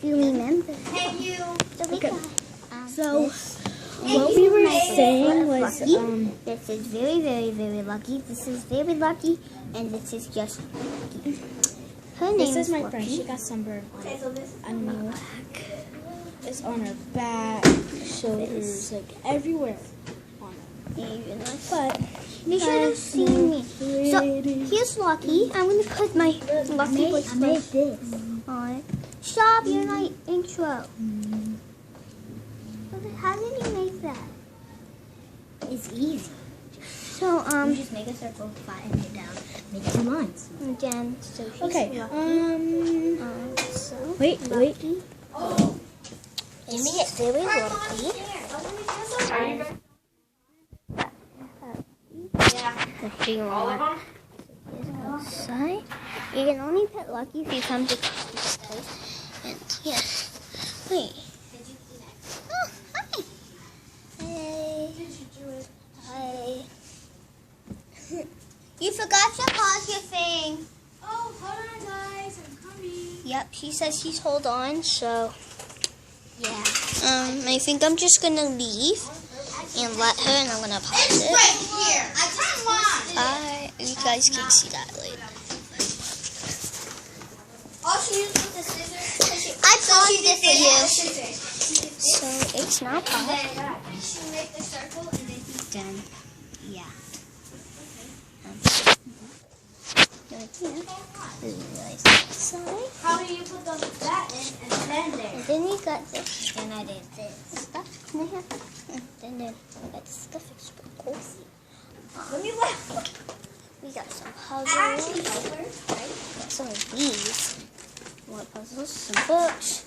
Do you remember? Hey, you. So, What we were saying was, this is very, very, very lucky. This is very lucky, and this is just lucky. Her name This is my Lucky. friend. She got sunburn on her back. It's on her back, shoulders, like everywhere on her. But You should have seen me. So, here's Lucky. I'm going to put my Lucky voice on it. Stop, you're not intro. How did you make that? It's easy. So, You just make a circle, flatten it down, make 2 lines. again, so she's okay. Lucky. So, Wait. Lucky. Amy is very lucky. If you want outside, you can only pet Lucky if you come to this place. And yes, wait. Oh, hi. Hey. Hi. You forgot to pause your thing. Oh, hold on, guys. I'm coming. Yep, she says she's hold on, so yeah. I think I'm just gonna leave and let her, and I'm gonna pause it. Here. I just want. You guys can see that later. All she used was the scissors. I paused it for you, so it's not paused. She make the circle and then Done. Yeah. how do you put that in and then there? And then we got this. Then I did this stuff. Then we got the stuff. It's pretty cool. Let me laugh. We got some I actually puzzles. help her, right? Got some of these. More puzzles, some books,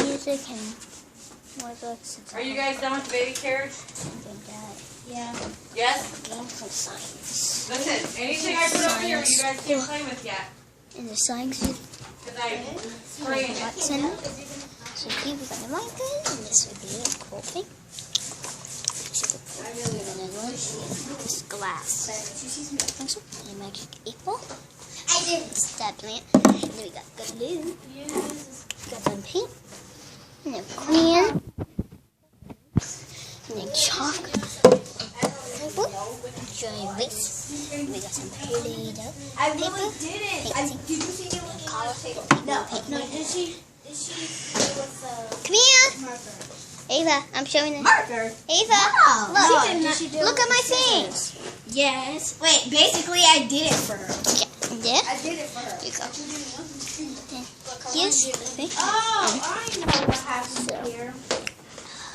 music, and more books. And Are you guys done with the baby carriage? something like that. Yeah. Yes? And some science. Listen, anything I put up here you guys can't play with yet. And the science Because I'm spraying it. Watson. So here we got the markers, and this would be a cool thing. And another one is glass. Pencil, and a magic apple. I did. Stab plant. And then we got glue. Got some paint. And then crayon. And then chalk. Giant lace. And we got some Play-Doh. I really didn't. Did you see it with Colorful. No, did she do it with Come here. marker? Ava, I'm showing this. Marker? Ava, No. look. Did she do it Look with at my the thing. scissors? Yes. Wait, basically I did it for her. Yeah. I did it for her. Here you go. Here's the thing. Oh, I know what happened here.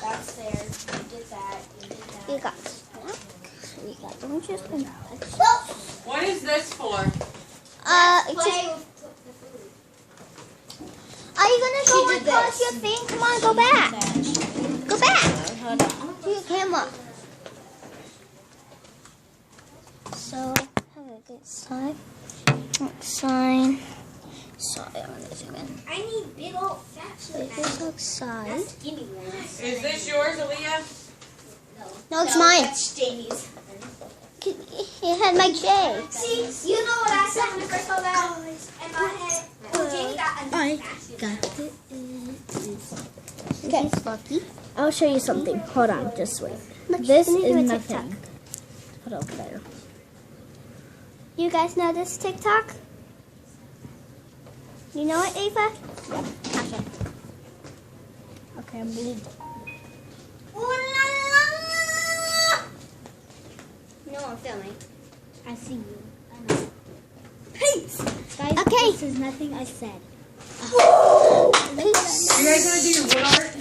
That's there. You did that. You did that. We got snacks. We got oranges and What is this for? it's Play just, with the food. are you gonna go She and did pause this. your thing? Come on, go back. Go back. To your camera. So, have a good sign. Sign. Sorry, I'm gonna zoom in. I need big old fat This outside. skinny ones. Is this yours, Aaliyah? No, it's mine. That's Jamie's. It had my J. See, you know what I said when it first fell out in my head? Oh, Jamie got a Okay. It's Lucky. I'll show you something. Hold on, just wait. Look, This she's gonna is do a TikTok. nothing. Put over there. You guys know this TikTok? You know it, Ava? Okay. Okay, I'm moving. No, I'm filming. I see you. I know. Peace. Guys, Okay. this is nothing I said. You guys want to do your wood art?